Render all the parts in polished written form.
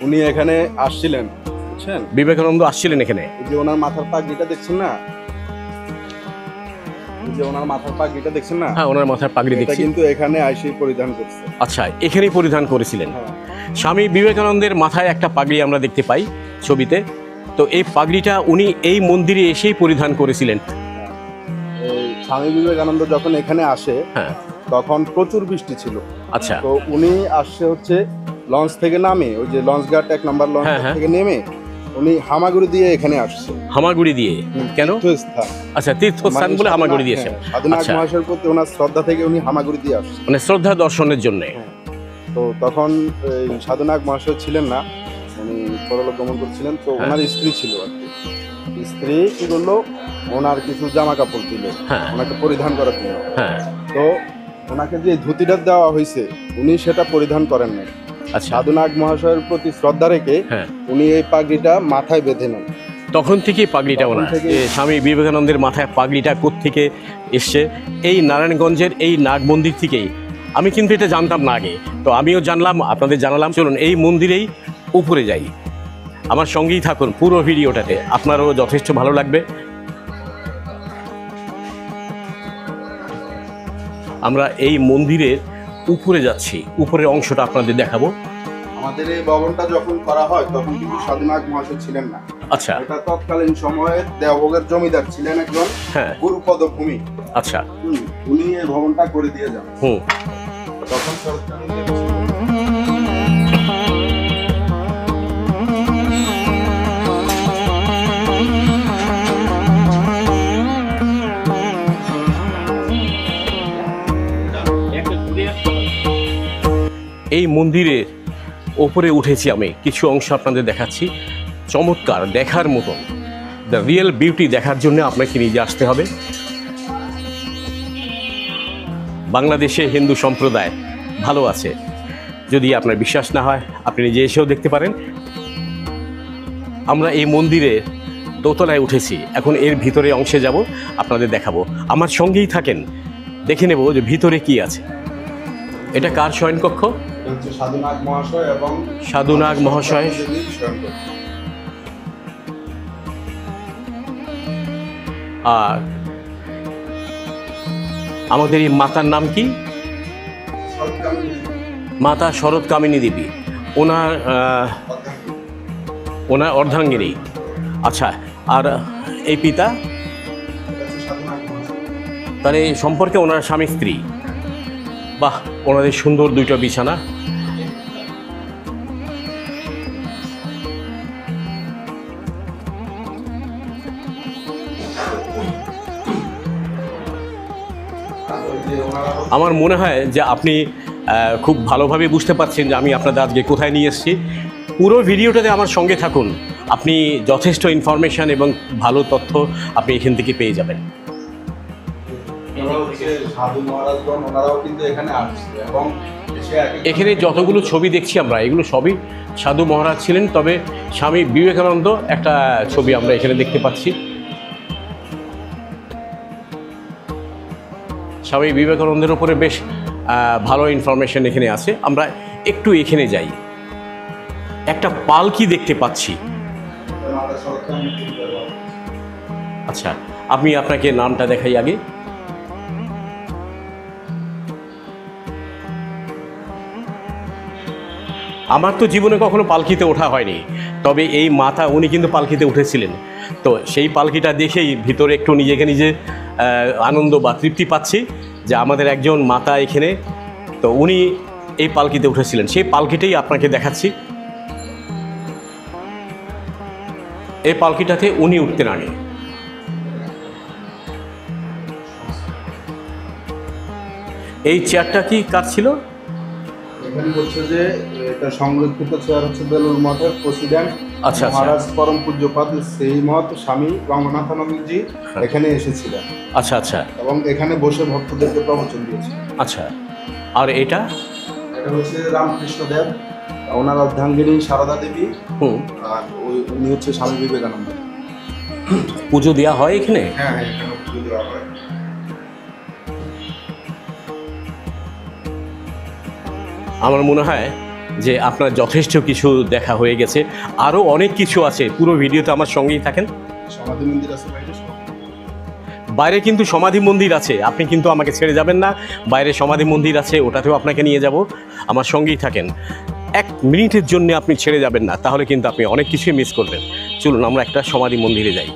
উনি এখানে আসছিলেন, বুঝছেন? বিবেকানন্দ আসছিলেন এখানে। এই যে ওনার মাথার পাগড়িটা দেখছেন না, এই যে ওনার মাথার পাগড়িটা দেখছেন না, হ্যাঁ, ওনার মাথার পাগড়ি এটা দেখছি। কিন্তু এখানে আইসি পরিধান করছে। আচ্ছা, এখানেই পরিধান করেছিলেন। হ্যাঁ। স্বামী বিবেকানন্দের মাথায় একটা পাগড়ি আমরা দেখতে পাই ছবিতে। তো এই পাগড়িটা উনি এই মন্দিরে এসেই পরিধান করেছিলেন। এই স্বামী বিবেকানন্দ যখন এখানে আসে, হ্যাঁ। তখন প্রচুর বৃষ্টি ছিল। আচ্ছা। তো উনি আসছে হচ্ছে লঞ্চ থেকে নামে, ওই যে লঞ্চ ঘাট 1 নম্বর লঞ্চ হ্যাঁ, হ্যাঁ। থেকে নেমে উনি হামাগুড়ি দিয়ে এখানে আসছে। হামাগুড়ি দিয়ে? কেন? তীর্থস্থান। আচ্ছা, তীর্থস্থান বলে হামাগুড়ি দিয়েছেন। সাধুনাগ আচ্ছা, মহাশয়ের প্রতি ওনার শ্রদ্ধা থেকে উনি হামাগুড়ি দিয়ে আসছে। মানে শ্রদ্ধা দর্শনের জন্য। তো তখন এই সাধুনাগ মহাশয় ছিলেন না, উনি পরলোক গমন করছিলেন। তো হ্যাঁ। ওনার স্ত্রী ছিল আর কি। স্ত্রী কি করলো, ওনার কিছু জামা কাপড় দিল হ্যাঁ। ওনাকে পরিধান করার জন্য। হ্যাঁ। তো ওনাকে যে ধুতিটা দেওয়া হয়েছে উনি সেটা পরিধান করেন নাই। আচ্ছা। সাধুনাগ মহাশয়ের প্রতি শ্রদ্ধা রেখে হ্যাঁ। উনি এই পাগড়িটা মাথায় বেঁধে নেন। তখন থেকেই পাগড়িটা তখন ওনার। থেকেই। স্বামী বিবেকানন্দের মাথায় পাগড়িটা কোত্থেকে এসছে? এই নারায়ণগঞ্জের এই নাগ মন্দির থেকেই। আমি কিন্তু এটা জানতাম না আগে, তো আমিও জানলাম, আপনাদের জানালাম। চলুন এই মন্দিরেই উপরে যাই, আমার সঙ্গেই থাকুন পুরো ভিডিওটাতে, আপনারও যথেষ্ট ভালো লাগবে। আমরা এই মন্দিরের উপরে যাচ্ছি, উপরের অংশটা আপনাদের দেখাবো। আমাদের এই ভবনটা যখন করা হয় তখন কিন্তু সাধুনাগ মহাশয় ছিলেন না। আচ্ছা। এটা তৎকালীন সময়ে দেওভোগের জমিদার ছিলেন একজন, হ্যাঁ। গুরুপদ ভূমি। আচ্ছা। উনি এই ভবনটা করে দিয়ে যান। তখন এই মন্দিরের ওপরে উঠেছি আমি, কিছু অংশ আপনাদের দেখাচ্ছি। চমৎকার, দেখার মতন। দ্য রিয়েল বিউটি দেখার জন্য আপনাকে নিজে আসতে হবে। বাংলাদেশে হিন্দু সম্প্রদায় ভালো আছে, যদি আপনার বিশ্বাস না হয় আপনি নিজে এসেও দেখতে পারেন। আমরা এই মন্দিরের দোতলায় উঠেছি, এখন এর ভিতরে অংশে যাব, আপনাদের দেখাবো। আমার সঙ্গেই থাকেন, দেখে নেব যে ভিতরে কি আছে। এটা কার শয়নকক্ষ? সাধুনাগ মহাশয় এবং সাধুনাগ মহাশয়। আর আমাদের এই মাতার নাম কি? মাতা শরৎকামিনী দেবী। ওনার অর্ধাঙ্গিনী। আচ্ছা, আর এই পিতা? তাহলে এই সম্পর্কে ওনার স্বামী স্ত্রী। বাহ, ওনাদের সুন্দর দুইটা বিছানা। আমার মনে হয় যে আপনি খুব ভালোভাবে বুঝতে পারছেন যে আমি আপনাদের আজকে কোথায় নিয়ে এসেছি। পুরো ভিডিওটাতে আমার সঙ্গে থাকুন, আপনি যথেষ্ট ইনফরমেশান এবং ভালো তথ্য আপনি এখান থেকে পেয়ে যাবেন। এখানে যতগুলো ছবি দেখছি আমরা, এগুলো সবই সাধু মহারাজ ছিলেন। তবে স্বামী বিবেকানন্দ একটা ছবি আমরা এখানে দেখতে পাচ্ছি। স্বামী বিবেকানন্দের উপরে বেশ ভালো ইনফরমেশন এখানে আছে। আমরা একটু এখানে যাই, একটা পালকি দেখতে পাচ্ছি। আচ্ছা, আমি আপনাকে নামটা দেখাই আগে। আমার তো জীবনে কখনো পালকিতে ওঠা হয়নি, তবে এই মাতা উনি কিন্তু পালকিতে উঠেছিলেন। তো সেই পালকিটা দেখেই ভিতরে একটু নিজেকে নিজে আনন্দ বা তৃপ্তি পাচ্ছি যে আমাদের একজন মাতা এখানে, তো উনি এই পালকিতে উঠেছিলেন। সেই পালকিটাই আপনাকে দেখাচ্ছি। এই পালকিটাতে উনি উঠতেন আগে। এই চেয়ারটা কি কার ছিল? এখানে বলছে যে এটা সংরক্ষিত চেয়ার হচ্ছে বেলুড় মঠের প্রেসিডেন্ট আচ্ছা, মহারাজ পরম পূজ্যপাদ শ্রীমৎ স্বামী রঙ্গনাথানন্দজি এখানে এসেছিলেন। আচ্ছা আচ্ছা। এবং এখানে বসে ভক্তদেরকে প্রবচন দিয়েছে। আচ্ছা, আর এটা? এটা হচ্ছে রামকৃষ্ণ দেব, ওনার অর্ধাঙ্গিনী সারদা দেবী, আর উনি হচ্ছে স্বামী বিবেকানন্দ। পুজো দেওয়া হয় এখানে? হ্যাঁ, এখানে পুজো দেওয়া হয়। আমার মনে হয় যে আপনার যথেষ্ট কিছু দেখা হয়ে গেছে, আরও অনেক কিছু আছে। পুরো ভিডিওতে আমার সঙ্গেই থাকেন। সমাধি মন্দির আছে বাইরে সব। বাইরে কিন্তু সমাধি মন্দির আছে, আপনি কিন্তু আমাকে ছেড়ে যাবেন না। বাইরে সমাধি মন্দির আছে, ওটাতেও আপনাকে নিয়ে যাব। আমার সঙ্গেই থাকেন, 1 মিনিটের জন্য আপনি ছেড়ে যাবেন না, তাহলে কিন্তু আপনি অনেক কিছুই মিস করবেন। চলুন আমরা একটা সমাধি মন্দিরে যাই।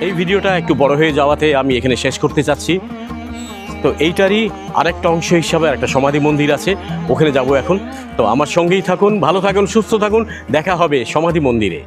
এই ভিডিওটা একটু বড় হয়ে যাওয়াতে আমি এখানে শেষ করতে চাচ্ছি। তো এইটারই আরেকটা অংশ হিসাবে একটা সমাধি মন্দির আছে, ওখানে যাব এখন। তো আমার সঙ্গেই থাকুন, ভালো থাকুন, সুস্থ থাকুন, দেখা হবে সমাধি মন্দিরে।